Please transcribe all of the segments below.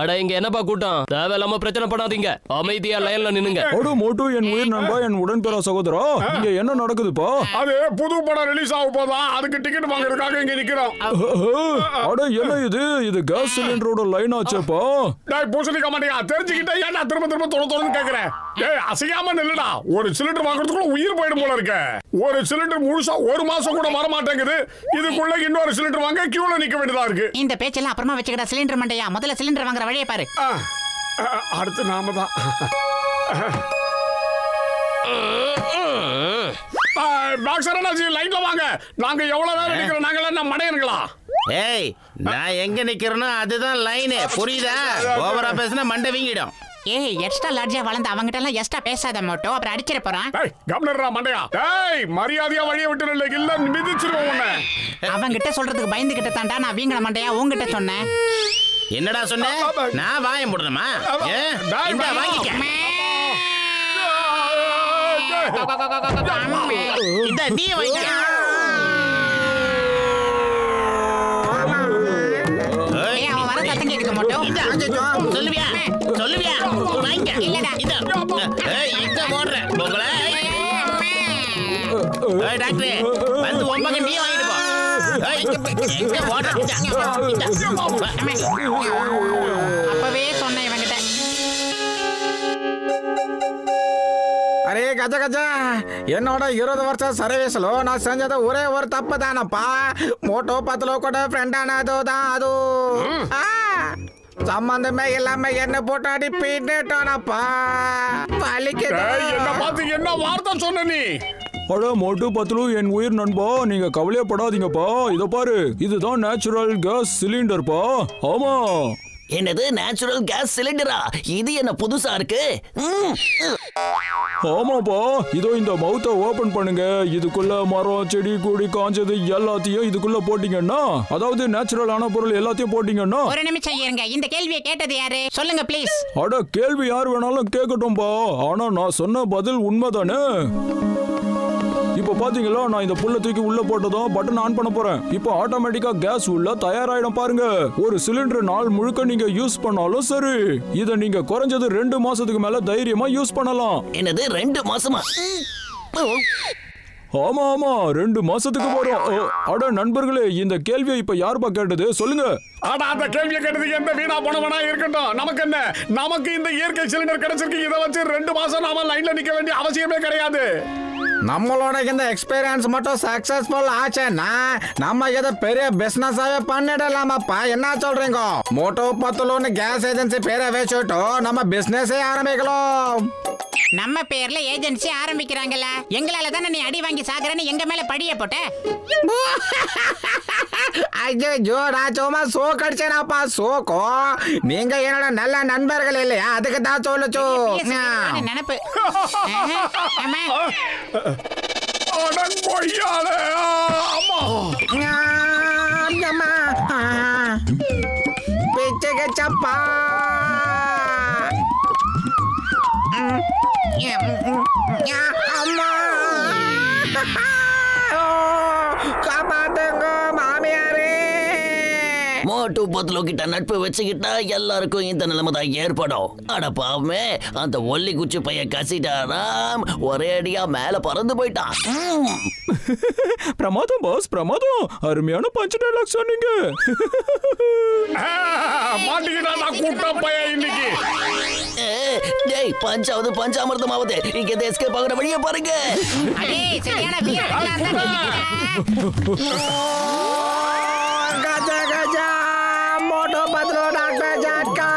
அட இங்க என்னப்பா கூட்டம்? தேவையில்லாம பிரச்சனை பண்ணாதீங்க. அமைதியா லைன்ல நின்னுங்க. அட மோட்டு, என் உயிர் நண்பா, என் உடன்பிறா சகோதரா, இங்க என்ன நடக்குதுப்பா? அது புது படம் ரிலீஸ் ஆக போதா, அதுக்கு டிக்கெட் வாங்குறதுக்காக இங்க நிக்கிறோம். அட என்ன இது கேஸ் சிலிண்டரோட லைன் ஆச்சேப்பா. டேய் பூசணிக்க மாட்டியா? தெரிஞ்சுக்கிட்டே ஏன்டா திரும்ப திரும்ப தொடர்ந்து கேக்குறேன்? டேய் அசையாம நில்லுடா. ஒரு சிலிண்டர் வாங்குறதுக்குள்ள உயிர் போயிடும் போல இருக்க. ஒரு சிலிண்டர் முழுசா ஒரு மாசம் கூட வர மாட்டேங்குது. இதுக்குள்ள இன்னொரு சிலிண்டர் வாங்க கியூல நிக்க வேண்டியதா இருக்கு. இந்த பேச்செல்லாம் அப்புறமா வச்சுக்கடா சிலிண்டர் மண்டையா. முதல்ல சிலிண்டர் வாங்குற வழியை பாரு. அடுத்து நாம தான். லைன்ல வாங்க. நாங்க எவ்வளவு நேரம் நிக்கிறோம்? நாங்கள என்ன மடையர்களா? ஏய், நான் எங்க நிக்கிறேனோ அதுதான் லைன். புரியுதா? ஓவரா பேசினா மண்டை வீங்கிடும். ஏய், எக்ஸ்ட்ரா லார்ஜா வளர்ந்து அவங்கிட்ட எல்லாம் எக்ஸ்ட்ரா பேசாத மோட்டோ, அப்புறம் அடிச்சிட போறான். டேய் கவர்னரா மண்டையா. டேய் மரியாதையா வழியை விட்டு நில்ல, இல்ல மிதிச்சிருவோம் உன்னை. அவங்கிட்ட சொல்றதுக்கு பயந்துகிட்ட தாண்டா நான் வீங்கற மண்டையா உன்கிட்ட சொன்னேன். என்னடா சொன்ன? நான் வாய முடணுமா? இந்த வாங்கிக்க. இந்த நீ வாங்கிக்க. ஏய், அவன் வர சத்தம் கேக்குது மோட்டோ. சொல்லுவியா? சொல்லுவியா? வாங்கிக்க. இல்லடா. ஏய், எங்க ஓடுற உங்களை? ஏய் டாக்டரே, வந்து ஒம்பங்க நீ வாங்கிட்டு போ. எங்க ஓடுற? அப்பவே சொன்னேன் இவங்கிட்ட. அரே கஜ கஜ, என்னோட 20 வருஷம் சர்வீஸ்ல நான் செஞ்சது ஒரே ஒரு தப்பு தானப்பா. மோட்டோ பத்துல கூட ஃப்ரெண்ட் ஆனது தான். அது சம்பந்தமே இல்லாம என்ன போட்டு அடி பின்னிட்டானப்பா. என்ன பார்த்து என்ன வார்த்தை சொன்ன நீ? அட மோட்டு பத்லு, என் உயிர் நண்பா, நீங்க கவலையப்படாதீங்கப்பா. இத பாரு, இதுதான் நேச்சுரல் கேஸ் சிலிண்டர்ப்பா. ஆமா. என்னது நேச்சுரல் கேஸ் சிலிண்டரா? இது என்ன புதுசா இருக்கு? ஆமாப்பா, இதோ இந்த மவுத்தை ஓபன் பண்ணுங்க. இதுக்குள்ள மரம், செடி, கொடி, காஞ்சது எல்லாத்தையும் இதுக்குள்ள போட்டீங்கன்னா, அதாவது நேச்சுரலான பொருள் எல்லாத்தையும் போட்டீங்கன்னா. ஒரு நிமிஷம் இருங்க, இந்த கேள்வியை கேட்டது யாரு? சொல்லுங்க ப்ளீஸ். அட கேள்வி யார் வேணாலும் கேட்கட்டும்பா, ஆனா நான் சொன்ன பதில் உண்மைதானே. இப்ப பாத்தீங்களா, நான் இந்த புல்ல தூக்கி உள்ள போட்டதும் பட்டன் ஆன் பண்ண போறேன். இப்போ ஆட்டோமேட்டிக்கா கேஸ் உள்ள தயாராயிடும் பாருங்க. ஒரு சிலிண்டர் நாள் முழுக்க நீங்க யூஸ் பண்ணாலும் சரி, இத நீங்க குறைஞ்சது 2 மாசத்துக்கு மேல தைரியமா யூஸ் பண்ணலாம். என்னது 2 மாசமா? ஆமா ஆமா, 2 மாசத்துக்கு வரும். அட நண்பர்களே, இந்த கேள்வியை இப்ப யாருப்பா கேட்டது சொல்லுங்க. ஆனா அந்த கேள்வியை கேட்டதுக்கு எந்த வீணா போனவனா இருக்கட்டும், நமக்கு என்ன? நமக்கு இந்த இயற்கை சிலிண்டர் கிடைச்சிருக்கு. இதை வச்சு 2 மாசம் நாம லைன்ல நிக்க வேண்டிய அவசியமே கிடையாது. நம்மளோட இந்த எக்ஸ்பீரியன்ஸ் மட்டும் சக்சஸ்ஃபுல் ஆச்சுன்னா நம்ம இதை பெரிய பிசினஸாவே பண்ணிடலாமாப்பா. என்ன சொல்றீங்க? மோட்டோ பத்துலோன்னு கேஸ் ஏஜென்சி பேரை வச்சுட்டு நம்ம பிசினஸே ஆரம்பிக்கலாம். நம்ம பேர்ல ஏஜென்சி ஆரம்பிக்கிறாங்கல்ல, எங்களால தானே நீ அடி வாங்கி சாகுறன்னு எங்க மேல படிய போட்ட. ஐயோ, நான் சும்மா சோ கடிச்சேனாப்பா. சோக்கோ, நீங்க என்னோட நல்ல நண்பர்கள் இல்லையா, அதுக்கு தான் சொல்லுச்சு நினைப்பு. பிச்சப்பா அம்மா, காப்பாத்துங்க மாமியாரே. மோட்டு பத்லு கிட்ட நட்பு வச்சுக்கிட்டா எல்லாருக்கும் இந்த நிலைமை தான் ஏற்படும். அட பாவமே, அந்த ஒல்லி குச்சி பையன் கசிட்டாராம், ஒரே அடியா மேல பறந்து போயிட்டான். பிரமாதம் பாஸ், பிரமாதம். அருமையான பஞ்ச் டைலாக் சொன்னீங்க. மாட்டிக்கிட்டா கூட்டம் பையன் இன்னைக்கு. டேய், பஞ்சாவது பஞ்சாமிர்தமாவது, இங்க எஸ்கேப் ஆகுற வழியை பாருங்க. கஜா கஜா, மோட்டோ பத்லு டாக்டர் ஜாட்கா.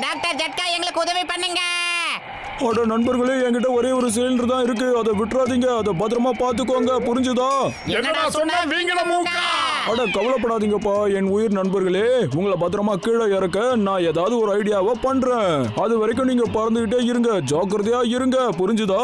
டாக்டர் ஜட்கா, எங்களுக்கு உதவி பண்ணுங்க. அட நண்பர்களே, என்கிட்ட ஒரே ஒரு சிலிண்டர் தான் இருக்கு. அதை விட்டுறாதீங்க, அதை பத்திரமா பாத்துக்கோங்க. புரிஞ்சுதா? என்னடா சொன்ன? வீங்கட மூக்கா. அட கவலைப்படாதீங்கப்பா என் உயிர் நண்பர்களே, உங்களை பத்திரமா கீழே இறக்க நான் ஏதாவது ஒரு ஐடியாவை பண்றேன். அது வரைக்கும் நீங்க பறந்துகிட்டே இருங்க, ஜாக்கிரதையா இருங்க. புரிஞ்சுதா?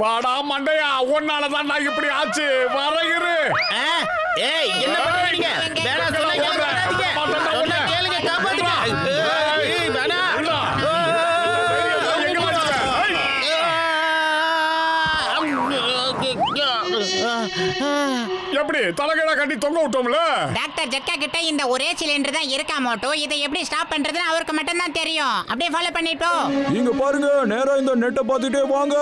வாடா மண்டையா, உன்னாலதான் நான் இப்படி ஆச்சு. வரையிரு. ஏய் என்ன பண்றீங்க? வேணாம் சொன்னா கேளுங்க. சொன்னா கேளுங்க, காப்பாத்துங்க. ஏய் வேணாம். எப்படி தலைகீழா கட்டி தொங்க விட்டோம்ல? டாக்டர் ஜக்கா கிட்ட இந்த ஒரே சிலிண்டர் தான் இருக்கா மோட்டோ. இதை எப்படி ஸ்டாப் பண்றதுன்னு அவருக்கு மட்டும் தான் தெரியும். அப்படியே ஃபாலோ பண்ணிட்டோம். இங்க பாருங்க, நேரா இந்த நெட்டை பார்த்துட்டே வாங்க.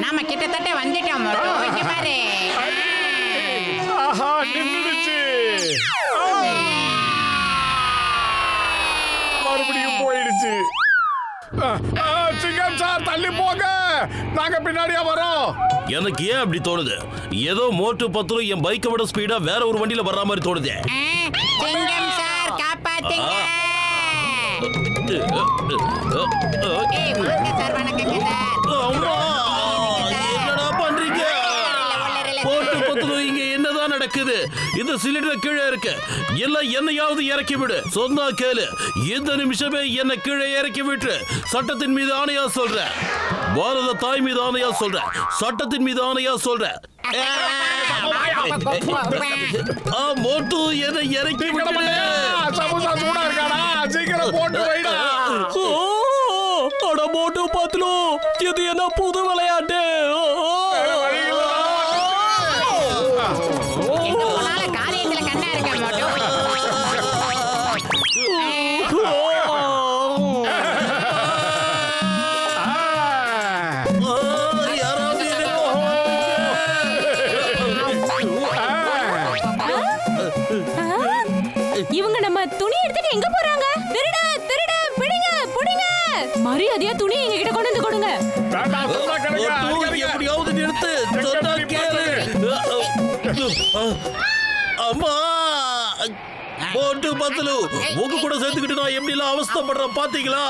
நாம கிட்டத்தட்ட வந்துட்டோம் மோட்டோ. இங்க பாரு. ஆஹா, நின்னுடுச்சு. மறுபடியும் போயிடுச்சு. சிங்கம் சார், தள்ளி போங்க, நாங்க பின்னாடியா வரோம். எனக்கு ஏன் அப்படி தோணுது? ஏதோ மோட்டு பத்திரம் என் பைக்கை விட ஸ்பீடா வேற ஒரு வண்டியில வர்ற மாதிரி தோணுது. சிங்கம் சார் காப்பாத்துங்க. ஏய் வாங்க சார், வணக்கங்க சார். அம்மா, என்னடா பண்றீங்க? மோட்டு பத்திரம் இங்க என்னதான் நடக்குது? இந்த சிலிண்டர் கீழே இருக்கு. எல்லாம் என்னையாவது இறக்கி விடு. சொன்னா கேளு, இந்த நிமிஷமே என்ன கீழே இறக்கி விட்டு சட்டத்தின் மீது ஆணையா சொல்றேன். பாரத தாய் மீது ஆணையா சொல்றேன். சட்டத்தின் மீது ஆணையா சொல்றேன். மோட்டு என்னை இறக்கி விட்டு. சமோசா சூடா இருக்காடா, சீக்கிரம் போட்டு வைடா. அட மோட்டு பத்திரம், இது என்ன புது விளையாட்டு? காரியத்துல கண்ணா இருக்க மோட்டோ. இவங்க நம்ம துணி எடுத்துட்டு எங்க போறாங்க? திருட திருட, பிடிங்க பிடிங்க. மரியாதையா துணி எங்க கிட்ட கொண்டு வந்து கொடுங்க. எப்படியாவது நிறுத்து. சொன்னா கேளு. அம்மா, மோட்டு பத்தலு, உங்க கூட சேர்த்துக்கிட்டு நான் எப்படி எல்லாம் அவஸ்தைப்படுறேன் பாத்தீங்களா?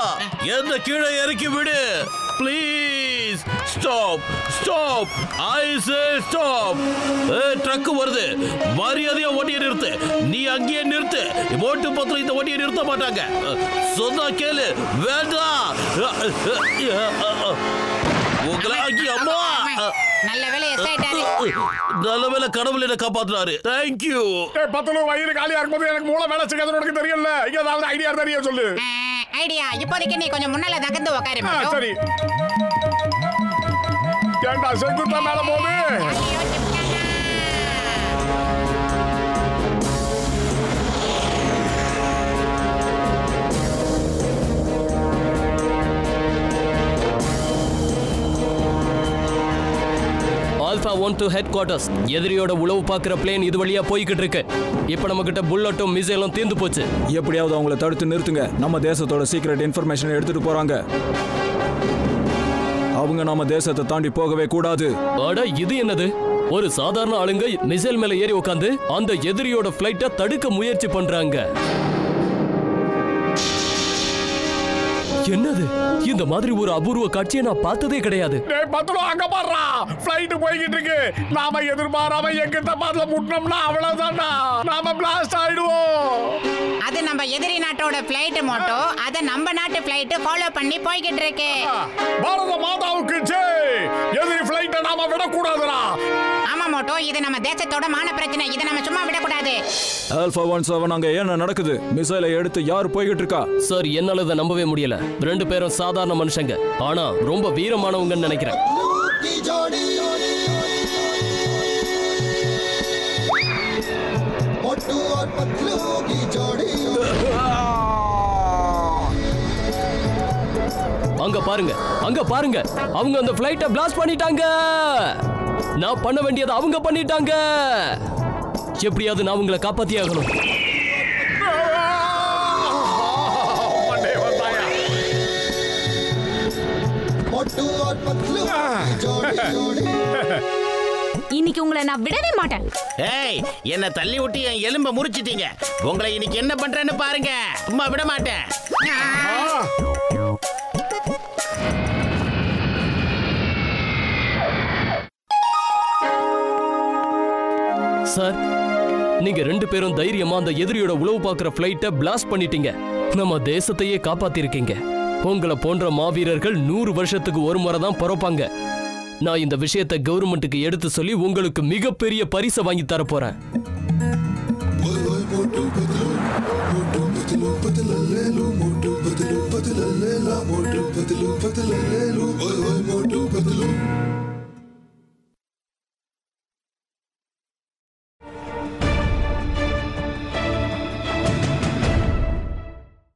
என்ன கீழே இறக்கி விடு please. Stop stop, I say stop. Truck வருது, மரியாதையா ஓட்டியை நிறுத்து. நீ அங்கேயே நிறுத்து. மோட்டு பத்தலு இந்த ஓட்டியை நிறுத்த மாட்டாங்க. சொன்னா கேளு. வேண்டாம். அம்மா, நல்ல வேலை எஸ் ஆயிட்டாரு. நல்ல வேலை, கடவுள் என்ன காப்பாத்துறாரு. தேங்க்யூ. பத்தலு, வயிறு காலியா இருக்கும்போது எனக்கு மூளை வேலை செய்யாது, உனக்கு தெரியல. இங்க ஏதாவது ஐடியா தெரிய சொல்லு. ஐடியா, இப்போதைக்கு நீ கொஞ்சம் முன்னால நகர்ந்து உட்காரு மோட்டோ. சரி. ஏண்டா செங்குத்தா மேல போகுது? Alpha 1 head quarters. எதிரியோட உளவு பார்க்குற பிளேன் இது வழியா போய்கிட்டு இருக்கு. இப்போ நம்ம கிட்ட புல்லட்டும் மிசைலும் தீர்ந்து போச்சு. எப்படியாவது அவங்கள தடுத்து நிறுத்துங்க. நம்ம தேசத்தோட சீக்ரெட் இன்ஃபர்மேஷன் எடுத்துட்டு போறாங்க. அவங்க நம்ம தேசத்தை தாண்டி போகவே கூடாது. அட, இது என்னது? ஒரு சாதாரண ஆளுங்க மிசைல் மேல ஏறி உட்காந்து அந்த எதிரியோட ஃபிளைட்டை தடுக்க முயற்சி பண்றாங்க. என்னது? இந்த மாதிரி ஒரு அபூர்வ காட்சியை நான் பார்த்ததே கிடையாது. டேய் பத்தலு, அங்க பாருடா, ஃளைட் போயிட்டு இருக்கு. நாம எதிர்பாராம எங்கிட்ட பாத்துல முட்டனோம்னா அவ்வளவுதான்டா, நாம பிளாஸ்ட் ஆயிடுவோம். அது நம்ம எதிரி நாட்டோட ஃளைட் மோட்டோ. அத நம்ம நாட்டு ஃளைட் ஃபாலோ பண்ணி போய்கிட்டு இருக்கு. பாரத மாதாவுக்கு ஜெய். எதிரி ஃளைட்டை நாம விடக்கூடாதுடா. ஆமா மோட்டோ, இது நம்ம தேசத்தோட மான பிரச்சனை. இதை நம்ம சும்மா விடக்கூடாது. ஆல்பா 17 அங்க என்ன நடக்குது? மிசைலை எடுத்து யார் போய்கிட்டு இருக்கா? சார், என்னால இதை நம்பவே முடியல. ரெண்டு பேரும் சாதாரண மனுஷங்க, ஆனா ரொம்ப வீரமானவங்கன்னு நினைக்கிறேன். அங்க பாருங்க, அங்க பாருங்க, அவங்க அந்த ஃளைட்டை பிளாஸ்ட் பண்ணிட்டாங்க. நான் பண்ண வேண்டியதை அவங்க பண்ணிட்டாங்க. எப்படியாவது நான் உங்களை காப்பாத்தி ஆகணும். இன்னைக்கு உங்களை நான் விடவே மாட்டேன். ஏய், என்ன தள்ளி விட்டு என் எலும்ப முறிச்சிட்டீங்க. உங்களை இன்னைக்கு என்ன பண்றேன்னு பாருங்க. சும்மா விட மாட்டேன். சார், நீங்க ரெண்டு பேரும் தைரியமா அந்த எதிரியோட உளவு பார்க்குற ஃளைட்டை பிளாஸ்ட் பண்ணிட்டீங்க. நம்ம தேசத்தையே காப்பாத்திருக்கீங்க. உங்களை போன்ற மாவீரர்கள் 100 வருஷத்துக்கு ஒரு முறை தான் பிறப்பாங்க. நான் இந்த விஷயத்தை கவர்மெண்ட்டுக்கு எடுத்து சொல்லி உங்களுக்கு மிகப்பெரிய பரிசை வாங்கி தர போறேன். मोटू पतलू